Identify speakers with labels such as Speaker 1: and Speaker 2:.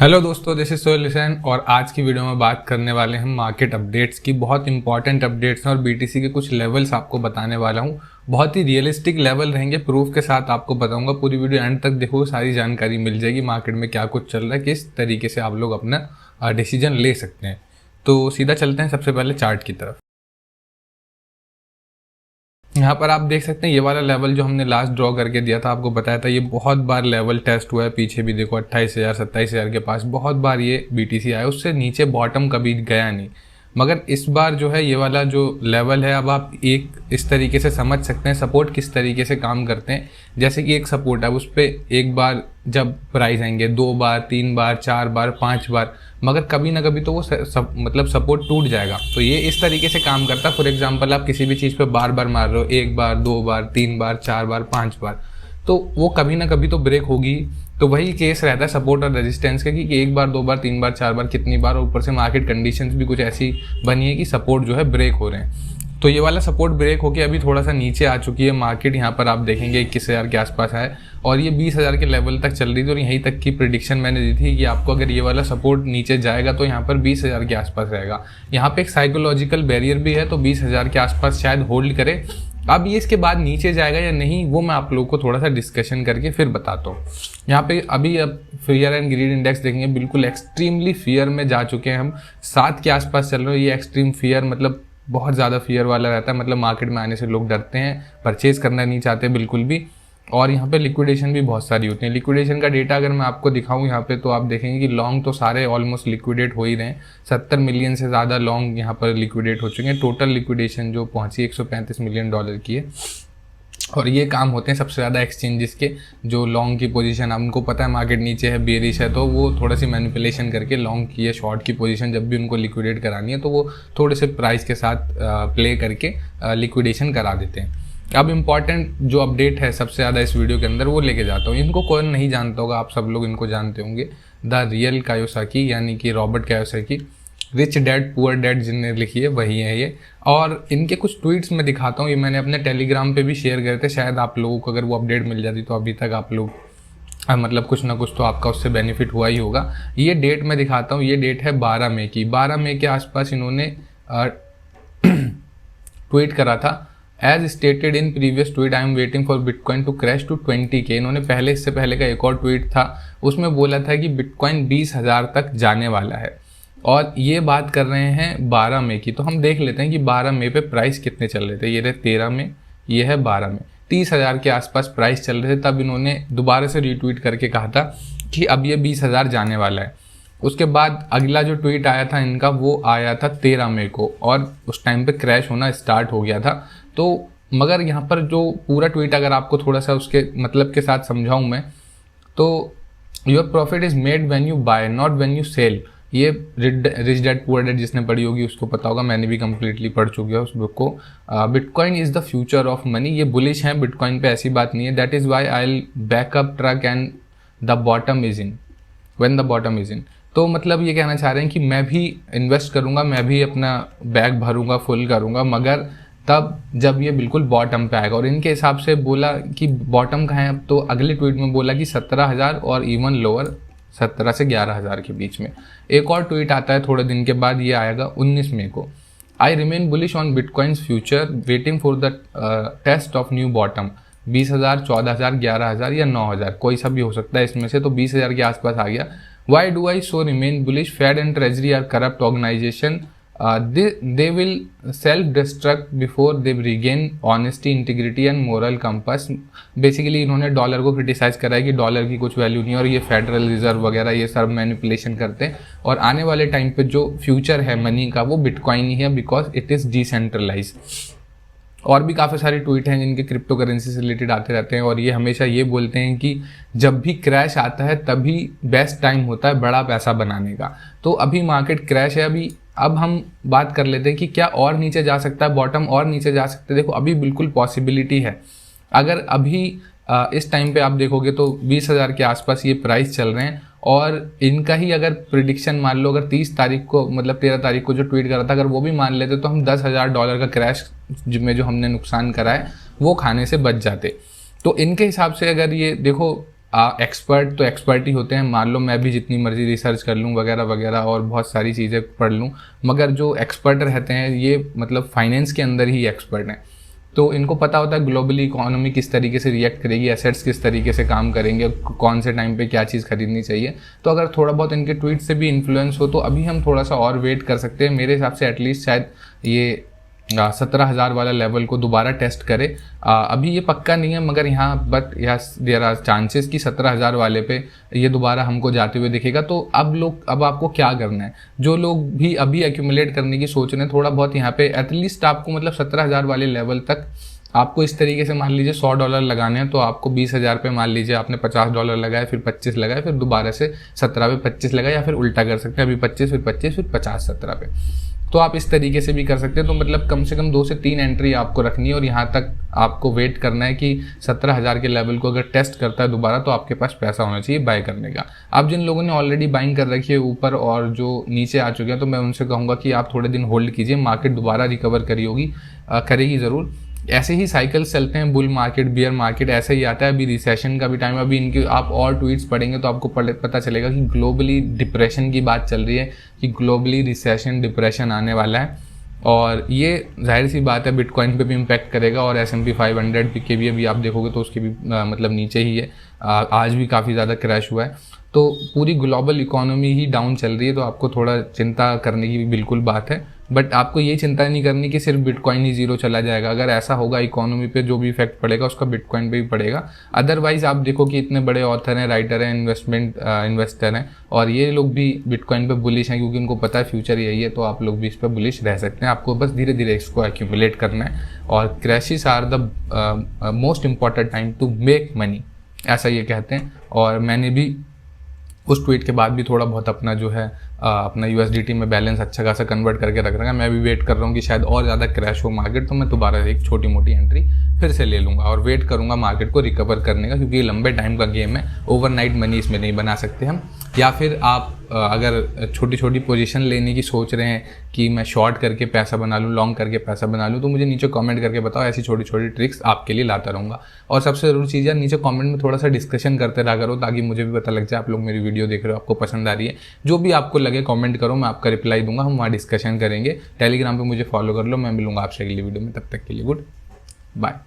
Speaker 1: Hello दोस्तों, this is Sohail Hussain और आज की वीडियो में बात करने वाले हैं मार्केट अपडेट्स की। बहुत इंपॉर्टेंट अपडेट्स हैं और बीटीसी के कुछ लेवल्स आपको बताने वाला हूं। बहुत ही रियलिस्टिक लेवल रहेंगे, प्रूफ के साथ आपको बताऊंगा। पूरी वीडियो एंड तक देखो, सारी जानकारी मिल जाएगी मार्केट में क्या कुछ चल रहा है, किस तरीके से आप लोग अपना डिसीजन ले सकते हैं। तो सीधा चलते हैं सबसे पहले चार्ट की तरफ। यहाँ पर आप देख सकते हैं ये वाला लेवल जो हमने लास्ट ड्रॉ करके दिया था, आपको बताया था, ये बहुत बार लेवल टेस्ट हुआ है। पीछे भी देखो 28,000 27,000 के पास बहुत बार ये बीटीसी आया, उससे नीचे बॉटम कभी गया नहीं। मगर इस बार जो है ये वाला जो लेवल है, अब आप एक इस तरीके से समझ सकते हैं सपोर्ट किस तरीके से काम करते हैं। जैसे कि एक सपोर्ट है, उस पर एक बार जब प्राइस आएंगे, 2 बार 3 बार 4 बार 5 बार, मगर कभी ना कभी तो वो मतलब सपोर्ट टूट जाएगा। तो ये इस तरीके से काम करता है। फॉर एग्जांपल, आप किसी भी चीज़ पे बार बार मार रहे हो, 1 बार 2 बार 3 बार 4 बार 5 बार, तो वो कभी ना कभी तो ब्रेक होगी। तो वही केस रहता है सपोर्ट और रेजिस्टेंस का कि 1 बार 2 बार 3 बार 4 बार कितनी बार, और ऊपर से मार्केट कंडीशंस भी कुछ ऐसी बनी है कि सपोर्ट जो है ब्रेक हो रहे हैं। तो ये वाला सपोर्ट ब्रेक होकर अभी थोड़ा सा नीचे आ चुकी है मार्केट। यहाँ पर आप देखेंगे 21,000 के आसपास है और ये 20,000 के लेवल तक चल रही थी। और यहीं तक की प्रिडिक्शन मैंने दी थी कि आपको अगर ये वाला सपोर्ट नीचे जाएगा तो यहाँ पर 20,000 के आसपास रहेगा। यहाँ पे एक साइकोलॉजिकल बैरियर भी है, तो 20,000 के आसपास शायद होल्ड करे। अब ये इसके बाद नीचे जाएगा या नहीं, वो मैं आप लोगों को थोड़ा सा डिस्कशन करके फिर बताता हूँ। यहाँ पे अभी अब फियर एंड ग्रीड इंडेक्स देखेंगे, बिल्कुल एक्सट्रीमली फियर में जा चुके हैं हम। 7 के आसपास चल रहे हो। ये एक्सट्रीम फियर मतलब बहुत ज़्यादा फियर वाला रहता है, मतलब मार्केट में आने से लोग डरते हैं, परचेज करना नहीं चाहते बिल्कुल भी। और यहाँ पे लिक्विडेशन भी बहुत सारी होती है। लिक्विडेशन का डेटा अगर मैं आपको दिखाऊं यहाँ पे, तो आप देखेंगे कि लॉन्ग तो सारे ऑलमोस्ट लिक्विडेट हो ही रहे हैं। 70 मिलियन से ज़्यादा लॉन्ग यहाँ पर लिक्विडेट हो चुके हैं। टोटल लिक्विडेशन जो पहुँची $135 मिलियन की है। और ये काम होते हैं सबसे ज़्यादा एक्सचेंजेस के, जो लॉन्ग की पोजीशन, अब उनको पता है मार्केट नीचे है, बेरिश है, तो वो थोड़ा सी मैनिपुलेशन करके लॉन्ग की या शॉर्ट की पोजीशन जब भी उनको लिक्विडेट करानी है तो वो थोड़े से प्राइस के साथ प्ले करके लिक्विडेशन करा देते हैं। अब इम्पॉर्टेंट जो अपडेट है सबसे ज़्यादा इस वीडियो के अंदर, वो लेके जाता हूँ। इनको कौन नहीं जानता होगा, आप सब लोग इनको जानते होंगे। द रियल कायोसाकी, यानी कि Robert Kiyosaki, rich dad poor dad जिनने लिखी है वही है ये। और इनके कुछ ट्वीट्स में दिखाता हूँ, ये मैंने अपने टेलीग्राम पे भी शेयर करे थे। शायद आप लोगों को अगर वो अपडेट मिल जाती तो अभी तक आप लोग मतलब कुछ ना कुछ तो आपका उससे बेनिफिट हुआ ही होगा। ये डेट मैं दिखाता हूँ, ये डेट है 12 मई की। 12 मई के आसपास इन्होंने ट्वीट करा था, as stated in previous tweet I am waiting for bitcoin to crash to 20K। इन्होंने पहले, इससे पहले का एक और ट्वीट था, उसमें बोला था कि बिटकॉइन 20,000 तक जाने वाला है। और ये बात कर रहे हैं 12 मई की। तो हम देख लेते हैं कि 12 मई पे प्राइस कितने चल रहे थे। ये रहे 13 में, ये है 12 में, 30,000 के आसपास प्राइस चल रहे थे। तब इन्होंने दोबारा से रीट्वीट करके कहा था कि अब ये 20,000 जाने वाला है। उसके बाद अगला जो ट्वीट आया था इनका, वो आया था 13 मई को, और उस टाइम पे क्रैश होना स्टार्ट हो गया था। तो मगर यहाँ पर जो पूरा ट्वीट अगर आपको थोड़ा सा उसके मतलब के साथ समझाऊँ मैं, तो your profit is made when you buy not when you sell. ये रिच डैड पुअर डैड जिसने पढ़ी होगी उसको पता होगा, मैंने भी कंप्लीटली पढ़ चुकी है उस बुक को। Bitcoin is the future of money. ये बुलिश है बिटकॉइन पे, ऐसी बात नहीं है। That is why I will back up truck and the bottom is in when the bottom is in. तो मतलब ये कहना चाह रहे हैं कि मैं भी इन्वेस्ट करूंगा, मैं भी अपना बैग भरूंगा, फुल करूंगा, मगर तब जब ये बिल्कुल बॉटम पे आएगा। और इनके हिसाब से बोला कि बॉटम कहाँ है, तो अगले ट्वीट में बोला कि 17,000 और इवन लोअर 17 से 11,000 के बीच में। एक और ट्वीट आता है थोड़े दिन के बाद, ये आएगा 19 मई को। I remain bullish on bitcoin's future waiting for the test of new bottom. 20,000 14,000 11,000 या 9,000, कोई सा भी हो सकता है इसमें से। तो 20,000 के आसपास आ गया। Why do I so remain bullish? Fed and Treasury are corrupt organization, they will self-destruct before they regain honesty, integrity and moral compass। Basically इन्होंने डॉलर को क्रिटिसाइज करा है कि डॉलर की कुछ वैल्यू नहीं है और ये फेडरल रिजर्व वगैरह ये सब मैनिपुलेशन करते हैं। और आने वाले टाइम पे जो फ्यूचर है मनी का, वो बिटकॉइन ही है, बिकॉज इट इज़ डिसेंट्रलाइज। और भी काफ़ी सारे ट्वीट हैं जिनके क्रिप्टो करेंसी से रिलेटेड आते रहते हैं। और ये हमेशा ये बोलते हैं कि जब भी क्रैश आता है तभी बेस्ट टाइम होता है बड़ा पैसा बनाने का। तो अभी मार्केट क्रैश है अभी। अब हम बात कर लेते हैं कि क्या और नीचे जा सकता है, बॉटम और नीचे जा सकते हैं। देखो अभी बिल्कुल पॉसिबिलिटी है। अगर अभी इस टाइम पे आप देखोगे तो 20,000 के आसपास ये प्राइस चल रहे हैं। और इनका ही अगर प्रिडिक्शन मान लो, अगर 30 तारीख को मतलब 13 तारीख को जो ट्वीट करा था, अगर वो भी मान लेते तो हम $10,000 का क्रैश में जो हमने नुकसान करा है वो खाने से बच जाते। तो इनके हिसाब से अगर ये देखो एक्सपर्ट तो एक्सपर्ट ही होते हैं। मान लो मैं भी जितनी मर्जी रिसर्च कर लूँ वगैरह वगैरह और बहुत सारी चीज़ें पढ़ लूँ, मगर जो एक्सपर्ट रहते हैं ये मतलब फाइनेंस के अंदर ही एक्सपर्ट हैं, तो इनको पता होता है ग्लोबली इकोनॉमी किस तरीके से रिएक्ट करेगी, एसेट्स किस तरीके से काम करेंगे, कौन से टाइम पे क्या चीज़ खरीदनी चाहिए। तो अगर थोड़ा बहुत इनके ट्वीट से भी इन्फ्लुएंस हो तो अभी हम थोड़ा सा और वेट कर सकते हैं। मेरे हिसाब से एटलीस्ट शायद ये 17,000 वाला लेवल को दोबारा टेस्ट करे। अभी ये पक्का नहीं है, मगर यहाँ but yes there are chances कि 17,000 वाले पे ये दोबारा हमको जाते हुए दिखेगा। तो अब आपको क्या करना है, जो लोग भी अभी एक्यूमुलेट करने की सोच रहे हैं, थोड़ा बहुत यहाँ पे एटलीस्ट आपको मतलब 17,000 वाले लेवल तक आपको इस तरीके से मान लीजिए $100 लगाने हैं, तो आपको 20,000 पे मान लीजिए आपने $50 लगाए, फिर 25 लगाए, फिर दोबारा से 17 पे 25 लगाए, या फिर उल्टा कर सकते हैं, अभी 25 फिर 25 फिर 50 17 पे। तो आप इस तरीके से भी कर सकते हैं। तो मतलब कम से कम 2 से 3 एंट्री आपको रखनी है और यहाँ तक आपको वेट करना है कि 17,000 के लेवल को अगर टेस्ट करता है दोबारा तो आपके पास पैसा होना चाहिए बाय करने का। अब जिन लोगों ने ऑलरेडी बाइंग कर रखी है ऊपर और जो नीचे आ चुके हैं, तो मैं उनसे कहूँगा कि आप थोड़े दिन होल्ड कीजिए, मार्केट दोबारा रिकवर करेगी ज़रूर। ऐसे ही साइकिल्स चलते हैं, बुल मार्केट, बियर मार्केट ऐसे ही आता है। अभी रिसेशन का भी टाइम है। अभी इनके आप और ट्वीट्स पढ़ेंगे तो आपको पता चलेगा कि ग्लोबली डिप्रेशन की बात चल रही है, कि ग्लोबली रिसेशन डिप्रेशन आने वाला है, और ये जाहिर सी बात है बिटकॉइन पे भी इम्पैक्ट करेगा। और S&P 500 के भी अभी आप देखोगे तो उसके भी मतलब नीचे ही है, आज भी काफ़ी ज़्यादा क्रैश हुआ है। तो पूरी ग्लोबल इकोनॉमी ही डाउन चल रही है, तो आपको थोड़ा चिंता करने की भी बिल्कुल बात है। बट आपको ये चिंता नहीं करनी कि सिर्फ बिटकॉइन ही जीरो चला जाएगा। अगर ऐसा होगा इकोनॉमी पे जो भी इफेक्ट पड़ेगा उसका बिटकॉइन पे भी पड़ेगा। अदरवाइज आप देखो कि इतने बड़े ऑथर हैं, राइटर हैं, इन्वेस्टर हैं, और ये लोग भी बिटकॉइन पे बुलिश हैं क्योंकि उनको पता है फ्यूचर यही है। तो आप लोग भी इस पर बुलिश रह सकते हैं। आपको बस धीरे धीरे इसको एक्यूमुलेट करना है। और crashes are the most important time to make money, ऐसा ये कहते हैं। और मैंने भी उस ट्वीट के बाद भी थोड़ा बहुत अपना जो है अपना USDT में बैलेंस अच्छा खासा कन्वर्ट करके रख रखा है। मैं भी वेट कर रहा हूँ कि शायद और ज़्यादा क्रैश हो मार्केट, तो मैं दोबारा एक छोटी मोटी एंट्री फिर से ले लूँगा और वेट करूँगा मार्केट को रिकवर करने का, क्योंकि ये लंबे टाइम का गेम है। ओवरनाइट मनी इसमें नहीं बना सकते हम। या फिर आप अगर छोटी छोटी पोजीशन लेने की सोच रहे हैं कि मैं शॉर्ट करके पैसा बना लूँ, लॉन्ग करके पैसा बना लूँ, तो मुझे नीचे कमेंट करके बताओ। ऐसी छोटी छोटी ट्रिक्स आपके लिए लाता रहूँगा। और सबसे ज़रूरी चीज़ है, नीचे कमेंट में थोड़ा सा डिस्कशन करते रहा करो, ताकि मुझे भी पता लग जाए आप लोग मेरी वीडियो देख रहे हो, आपको पसंद आ रही है। जो भी आपको लगे कमेंट करो, मैं आपका रिप्लाई दूंगा, हम वहाँ डिस्कशन करेंगे। टेलीग्राम पे मुझे फॉलो कर लो। मैं मिलूंगा आपसे अगली वीडियो में, तब तक के लिए गुड बाय।